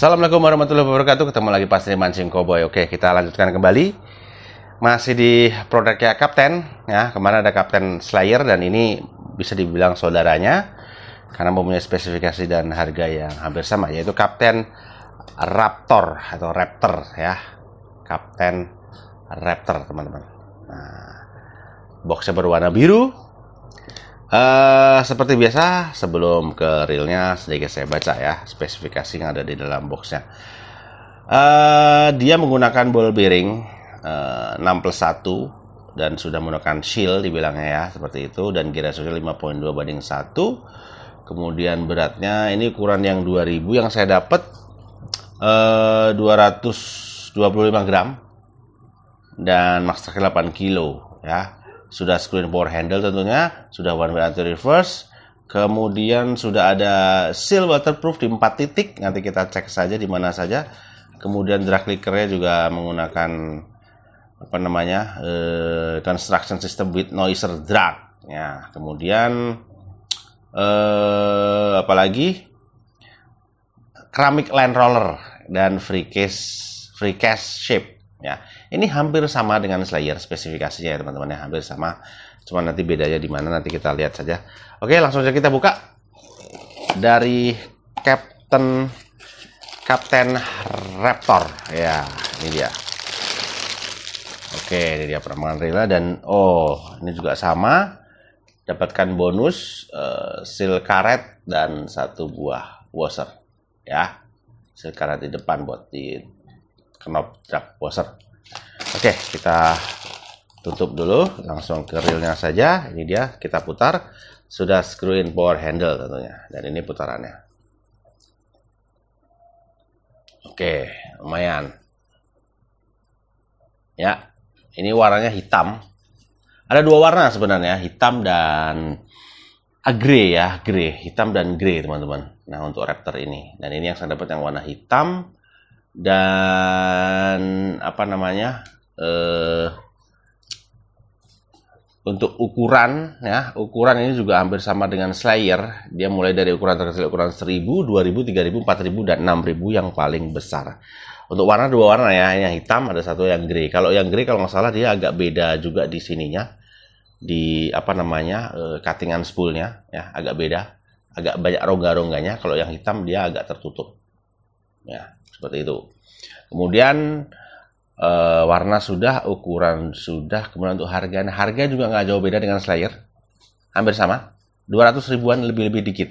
Assalamualaikum warahmatullahi wabarakatuh. Ketemu lagi pas di Mancing Cowboy. Oke, kita lanjutkan kembali. Masih di produknya Kapten ya. Kemarin ada Kapten Slayer dan ini bisa dibilang saudaranya karena mempunyai spesifikasi dan harga yang hampir sama, yaitu Kapten Raptor atau Raptor ya. Kapten Raptor, teman-teman. Nah, boxnya berwarna biru. Seperti biasa, sebelum ke realnya sedikit saya baca ya spesifikasi yang ada di dalam boxnya. Dia menggunakan ball bearing 6+1 dan sudah menggunakan shield dibilangnya ya, seperti itu, dan gear ratio 5.2/1. Kemudian beratnya ini ukuran yang 2000, yang saya dapat 225 gram dan max track 8 kilo ya. Sudah screen power handle tentunya, sudah one way anti reverse, kemudian sudah ada seal waterproof di 4 titik, nanti kita cek saja di mana saja. Kemudian drag clickernya juga menggunakan apa namanya construction system with noiser drag ya. Kemudian apalagi ceramic line roller dan free case shape ya. Ini hampir sama dengan Slayer spesifikasinya ya teman-teman ya, hampir sama. Cuma nanti bedanya di mana nanti kita lihat saja. Oke, langsung saja kita buka dari Kapten Raptor ya. Ini dia. Oke, ini dia peramalan realnya dan ini juga sama. Dapatkan bonus seal karet dan 1 buah washer ya. Seal karet di depan buat di knop drag washer. Oke, kita tutup dulu, langsung ke realnya saja. Ini dia, kita putar. Sudah screw in power handle tentunya, dan ini putarannya. Oke, lumayan ya. Ini warnanya hitam. Ada 2 warna sebenarnya, hitam dan grey ya, grey, hitam dan grey teman-teman. Nah, untuk Raptor ini, dan ini yang saya dapat yang warna hitam. Dan apa namanya, untuk ukuran ya, ukuran ini juga hampir sama dengan Slayer. Dia mulai dari ukuran terkecil, ukuran 1000, 2000, 3000, 4000 dan 6000 yang paling besar. Untuk warna 2 warna ya, yang hitam, ada 1 yang grey. Kalau yang grey kalau nggak salah dia agak beda juga di sininya, di apa namanya, cuttingan spoolnya ya, agak beda, agak banyak rongga-rongganya. Kalau yang hitam dia agak tertutup ya, seperti itu. Kemudian warna sudah, ukuran sudah, kemudian untuk harga juga nggak jauh beda dengan Slayer, hampir sama, 200 ribuan lebih dikit.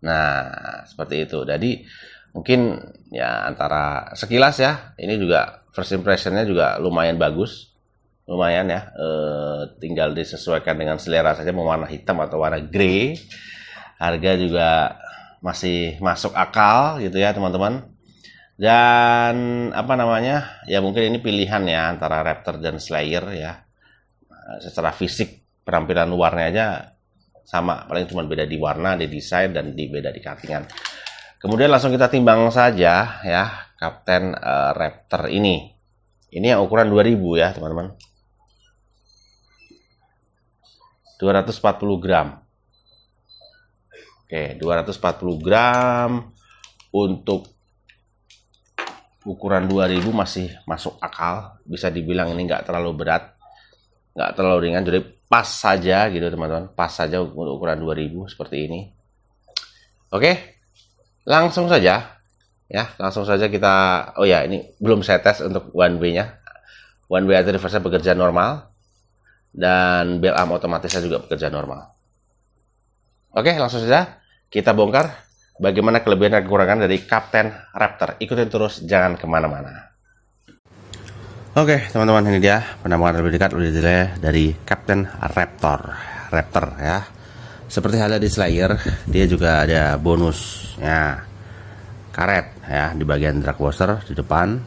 Nah, seperti itu. Jadi mungkin ya antara sekilas ya, ini juga first impressionnya juga lumayan bagus, lumayan ya. Tinggal disesuaikan dengan selera saja, mau warna hitam atau warna grey. Harga juga masih masuk akal gitu ya teman-teman. Dan apa namanya, ya mungkin ini pilihan ya antara Raptor dan Slayer ya. Secara fisik penampilan luarnya aja sama, paling cuma beda di warna, di desain, dan beda di cuttingan. Kemudian langsung kita timbang saja ya Kapten Raptor ini. Ini yang ukuran 2000 ya teman-teman, 240 gram. Oke, 240 gram untuk ukuran 2000 masih masuk akal. Bisa dibilang ini nggak terlalu berat, nggak terlalu ringan, jadi pas saja gitu teman-teman, pas saja untuk ukuran 2000 seperti ini. Oke, langsung saja ya, langsung saja kita, ini belum saya tes untuk one way nya. One way anti reverse bekerja normal dan bell arm otomatisnya juga bekerja normal. Oke, langsung saja kita bongkar bagaimana kelebihan dan kekurangan dari Kapten Raptor. Ikutin terus, jangan kemana-mana. Oke teman-teman, ini dia penampakan lebih dekat, lebih detail dari Kapten Raptor ya. Seperti halnya di Slayer, dia juga ada bonusnya karet ya di bagian drag washer di depan,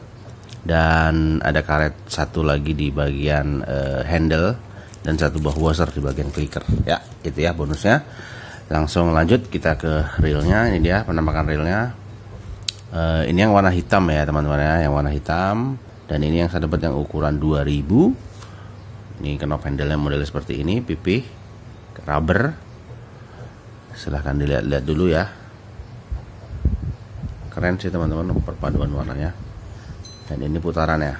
dan ada karet 1 lagi di bagian handle, dan 1 buah washer di bagian clicker ya. Itu ya bonusnya. Langsung lanjut kita ke realnya. Ini dia penampakan realnya. Ini yang warna hitam ya teman-teman ya, yang warna hitam. Dan ini yang saya dapat yang ukuran 2000. Ini knob handle-nya model seperti ini, pipih rubber. Silahkan dilihat-lihat dulu ya. keren sih teman-teman perpaduan warnanya. Dan ini putarannya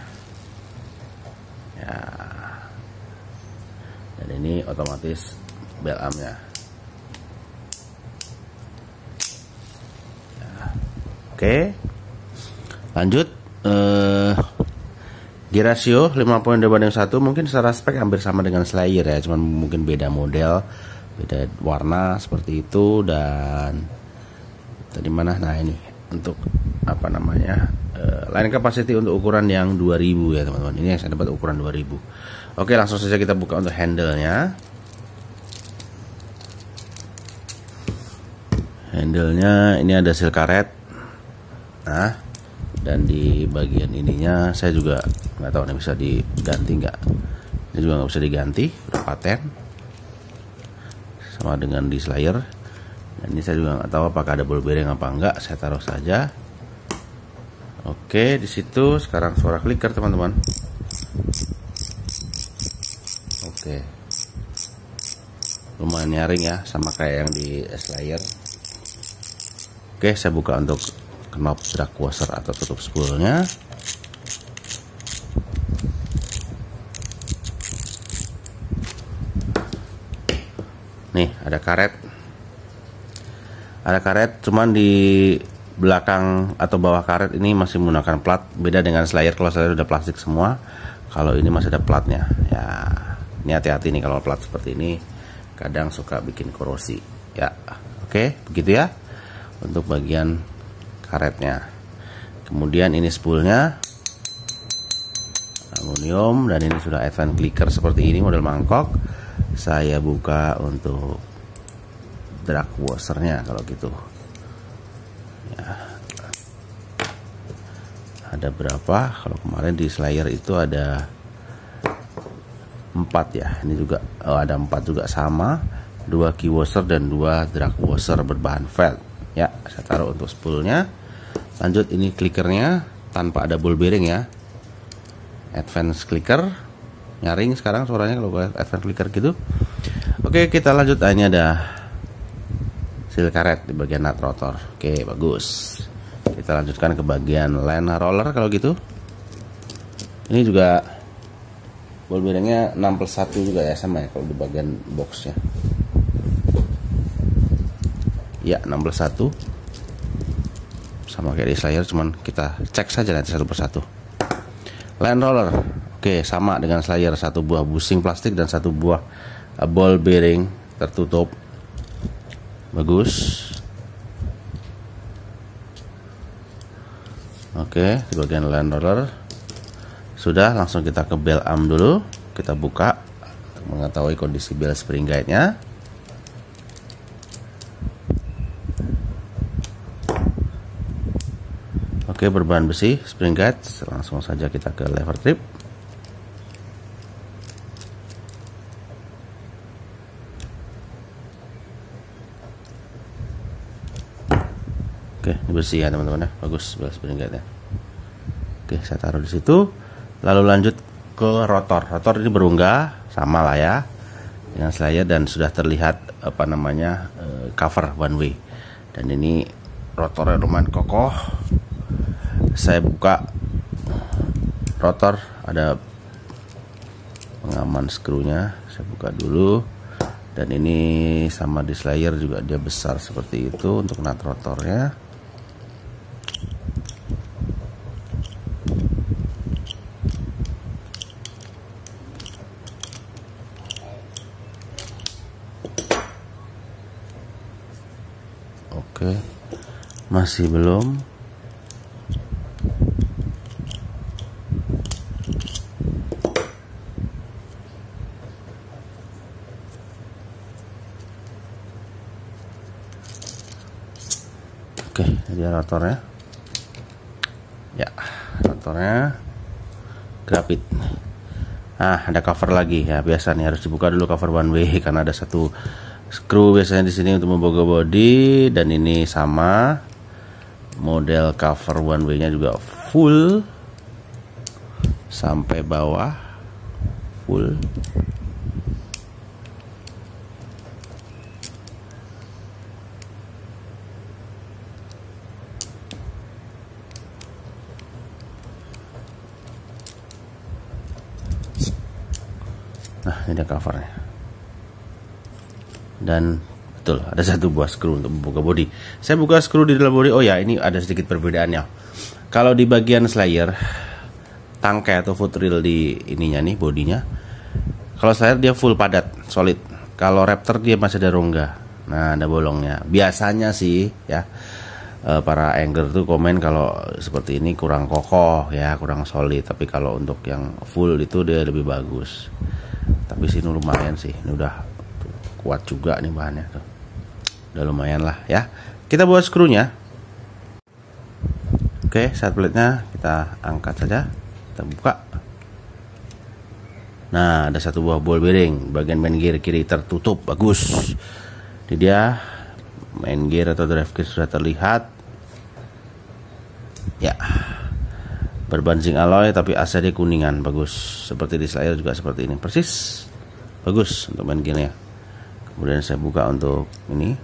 ya, dan ini otomatis bel armnya ya. Oke, lanjut. Gear ratio 5.2/1, mungkin secara spek hampir sama dengan Slayer ya, cuman mungkin beda model, beda warna seperti itu. Dan tadi mana, nah ini untuk apa namanya, line capacity untuk ukuran yang 2000 ya teman-teman. Ini yang saya dapat ukuran 2000. Oke, langsung saja kita buka untuk handle-nya. Handle-nya ini ada seal karet. Nah, dan di bagian ininya saya juga nggak tahu nih bisa diganti nggak. Ini juga nggak bisa diganti, udah paten sama dengan di Slayer. Dan ini saya juga nggak tahu apakah ada ball bearing apa enggak, saya taruh saja. Oke, di situ sekarang suara clicker teman-teman. Oke, lumayan nyaring ya, sama kayak yang di Slayer. Oke, saya buka untuk knob drag washer atau tutup spoolnya. Nih ada karet, cuman di belakang atau bawah karet ini masih menggunakan plat. Beda dengan Slayer, kalau Slayer udah plastik semua, kalau ini masih ada platnya ya. Ini hati-hati nih, kalau plat seperti ini kadang suka bikin korosi ya. Oke, begitu ya untuk bagian karetnya. Kemudian ini spoolnya aluminium, dan ini sudah advance clicker seperti ini model mangkok. Saya buka untuk drag washernya kalau gitu ya. Ada berapa? Kalau kemarin di Slayer itu ada 4 ya, ini juga ada 4 juga sama, 2 key washer dan 2 drag washer berbahan felt ya. Saya taruh untuk spoolnya. Lanjut, ini clickernya tanpa ada ball bearing ya, advance clicker. Nyaring sekarang suaranya kalau advance clicker gitu. Oke, kita lanjut. Ini ada seal karet di bagian nut rotor. Oke, bagus. Kita lanjutkan ke bagian line roller kalau gitu. Ini juga ball bearingnya 6+1 juga ya, sama ya kalau di bagian boxnya ya, 6+1 sama kayak di Slayer, cuman kita cek saja nanti satu persatu. Line roller, oke, sama dengan Slayer, 1 buah bushing plastik dan 1 buah ball bearing tertutup. Bagus. Oke, di bagian line roller sudah. Langsung kita ke bell arm dulu, kita buka untuk mengetahui kondisi bell spring guide-nya. Oke, berbahan besi spring guide. Langsung saja kita ke lever trip. Oke, ini bersih ya teman-teman ya, bagus bel spring guide-nya. Oke, saya taruh di situ. Lalu lanjut ke rotor. Rotor ini berunggah, sama lah ya dengan Slayer, dan sudah terlihat apa namanya cover one way. Dan ini rotornya lumayan kokoh. Saya buka rotor, ada pengaman skrunya, saya buka dulu. Dan ini sama di Slayer juga, dia besar seperti itu untuk nut rotornya. Oke, masih belum. Oke, ini rotornya. Ya, rotornya grafit. Ah, ada cover lagi ya. Biasa nih harus dibuka dulu cover one way karena ada 1 skru biasanya di sini untuk membuka bodi. Dan ini sama model cover one way-nya juga full sampai bawah, full. Nah, ini dia covernya. Dan betul, ada satu buah skru untuk membuka bodi. Saya buka skru di dalam bodi. Oh ya, ini ada sedikit perbedaannya. Kalau di bagian Slayer, tangkai atau foot rail di ininya nih, bodinya. Kalau Slayer dia full padat, solid. Kalau Raptor dia masih ada rongga. Nah, ada bolongnya. Biasanya sih ya, para angler tuh komen kalau seperti ini kurang kokoh ya, kurang solid. Tapi kalau untuk yang full itu dia lebih bagus. Tapi sini lumayan sih. Ini udah kuat juga nih bahannya tuh. Udah lumayan lah ya. Kita buat skrunya. Oke, side plate-nya kita angkat saja. Kita buka. Nah, ada satu buah ball bearing. Bagian main gear kiri tertutup. Bagus. Ini dia. Main gear atau drive gear sudah terlihat. Ya. Berban zinc alloy tapi AC dia kuningan. Bagus. Seperti di Slayer juga seperti ini. Persis. Bagus untuk main gearnya. Kemudian saya buka untuk ini.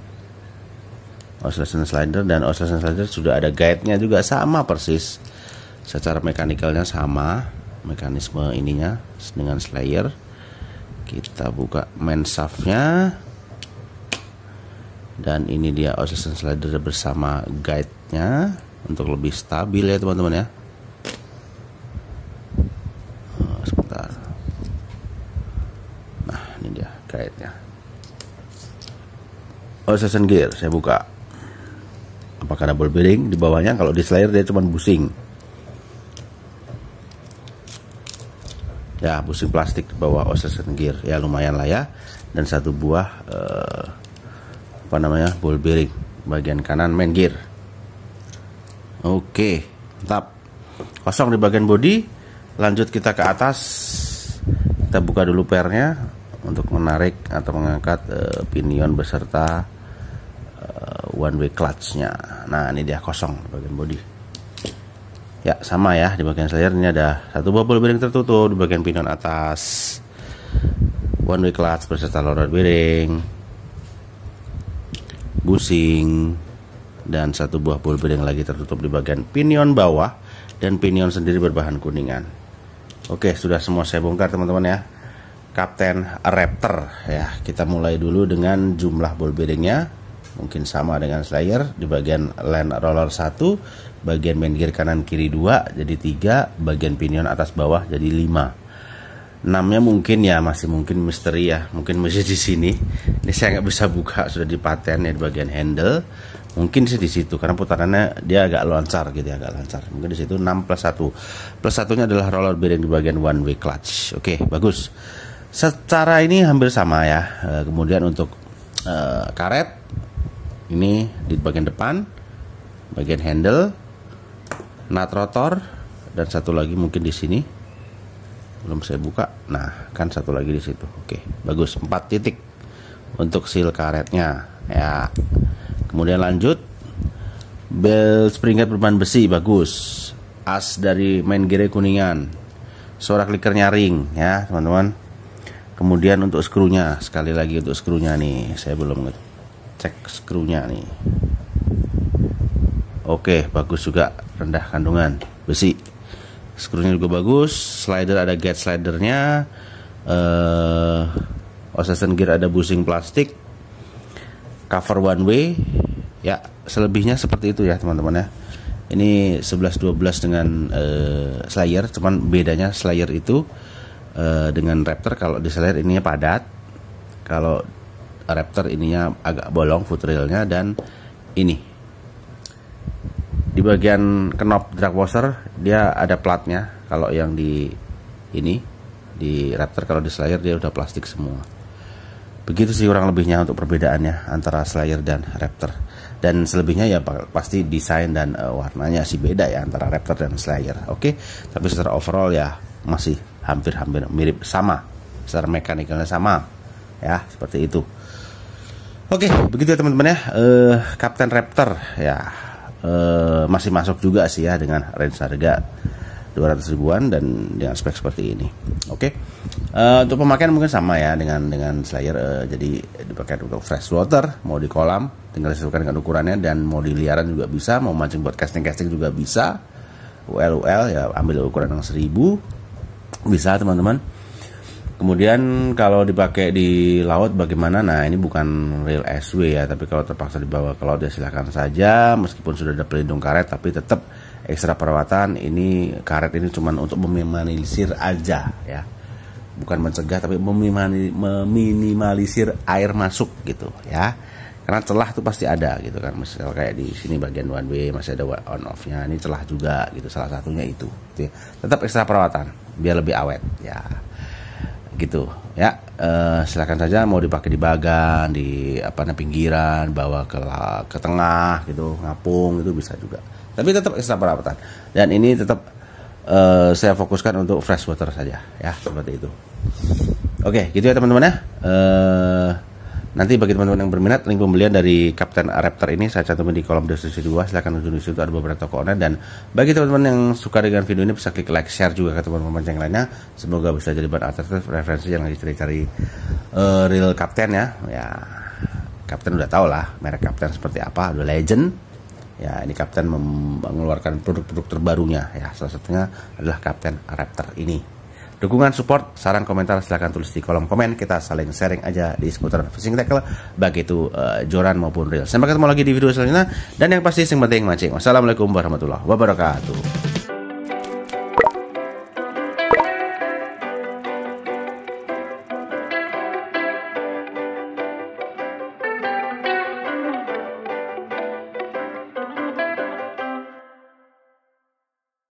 Oscillation slider, dan oscillation slider sudah ada guide-nya juga sama persis. Secara mekanikalnya sama, mekanisme ininya dengan Slayer. Kita buka main shaft-nya. Dan ini dia oscillation slider bersama guide-nya untuk lebih stabil ya teman-teman ya. Sebentar. Nah, ini dia guide-nya. Oscillation gear saya buka. Apakah ada ball bearing di bawahnya? Kalau di Slayer dia cuma busing. Ya, busing plastik di bawah oscillation gear. Ya lumayan lah ya. Dan satu buah ball bearing bagian kanan main gear. Oke, mantap. Kosong di bagian bodi. Lanjut kita ke atas. Kita buka dulu pernya untuk menarik atau mengangkat pinion beserta one way clutch-nya. Nah, ini dia kosong di bagian bodi. Ya, sama ya di bagian Slayer ini ada satu buah ball bearing tertutup di bagian pinion atas. One way clutch beserta loader bearing. Busing dan satu buah ball bearing lagi tertutup di bagian pinion bawah dan pinion sendiri berbahan kuningan. Oke, sudah semua saya bongkar teman-teman ya. Kapten Raptor ya. Kita mulai dulu dengan jumlah ball bearingnya. Mungkin sama dengan Slayer. Di bagian land roller 1, bagian main gear kanan kiri 2 jadi 3, bagian pinion atas bawah jadi 5. 6-nya mungkin ya masih mungkin misteri ya, mungkin masih di sini. Ini saya nggak bisa buka, sudah dipaten ya di bagian handle. Mungkin sih di situ karena putarannya dia agak lancar gitu ya, agak lancar. Mungkin di situ 6 plus 1. Plus 1-nya adalah roller bearing di bagian one way clutch. Oke, bagus. Secara ini hampir sama ya. Kemudian untuk karet ini di bagian depan, bagian handle, nut rotor, dan satu lagi mungkin di sini. Belum saya buka. Nah, kan satu lagi di situ. Oke, bagus. 4 titik untuk seal karetnya. Ya. Kemudian lanjut, bel spring head berbahan besi, bagus. As dari main gear kuningan. Suara klikernya ring, ya teman-teman. Kemudian untuk skrunya, sekali lagi untuk skrunya nih, saya belum cek skrunya nih. Oke, bagus juga, rendah kandungan besi. Skrunya juga bagus. Slider ada gate slidernya. Oscillation gear ada busing plastik. Cover one way. Ya, selebihnya seperti itu ya teman-teman ya. Ini 11-12 dengan Slayer, cuman bedanya Slayer itu dengan Raptor. Kalau di Slayer ininya padat, kalau Raptor ininya agak bolong foot railnya. Dan ini di bagian knob drag washer dia ada platnya. Kalau yang di ini di Raptor, kalau di Slayer dia udah plastik semua. Begitu sih kurang lebihnya untuk perbedaannya antara Slayer dan Raptor. Dan selebihnya ya pasti desain dan warnanya sih beda ya antara Raptor dan Slayer. Oke, tapi secara overall ya masih hampir-hampir mirip sama. Secara mekanikalnya sama. Ya, seperti itu. Oke, begitu ya teman-teman ya. Kapten Raptor ya masih masuk juga sih ya dengan range harga 200 ribuan dan dengan spek seperti ini. Oke. Untuk pemakaian mungkin sama ya dengan Slayer. Jadi dipakai untuk fresh water, mau di kolam tinggal disesuaikan dengan ukurannya, dan mau di liaran juga bisa, mau mancing buat casting juga bisa. UL ya ambil ukuran yang 1000 bisa teman-teman. Kemudian kalau dipakai di laut bagaimana? Nah, ini bukan real SW ya, tapi kalau terpaksa dibawa ke laut ya silahkan saja. Meskipun sudah ada pelindung karet, tapi tetap ekstra perawatan. Ini karet ini cuma untuk meminimalisir aja ya, bukan mencegah tapi meminimalisir air masuk gitu ya. Karena celah itu pasti ada gitu kan. Misal kayak di sini bagian one way masih ada on off-nya. Ini celah juga gitu, salah satunya itu. Gitu ya. Tetap ekstra perawatan biar lebih awet ya. Gitu ya. Silakan saja mau dipakai di bagan, di pinggiran, bawa ke tengah gitu, ngapung itu bisa juga. Tapi tetap ekstra perawatan. Dan ini tetap saya fokuskan untuk fresh water saja ya, seperti itu. Oke, gitu ya teman-teman ya. Nanti bagi teman-teman yang berminat, link pembelian dari Captain Raptor ini saya cantumin di kolom deskripsi di bawah. Silahkan unjuk di situ, ada beberapa toko online. Dan bagi teman-teman yang suka dengan video ini, bisa klik like, share juga ke teman-teman yang lainnya. Semoga bisa jadi bahan alternatif referensi yang lagi cari-cari real Captain ya. Ya, Captain udah tau lah merek Captain seperti apa, udah legend. Ya, ini Captain mengeluarkan produk-produk terbarunya ya. Salah satunya adalah Captain Raptor ini. Dukungan, support, saran, komentar silahkan tulis di kolom komen. Kita saling sharing aja di seputar fishing tackle, baik itu joran maupun reel. Sampai ketemu lagi di video selanjutnya. Dan yang pasti yang penting mancing. Wassalamualaikum warahmatullahi wabarakatuh.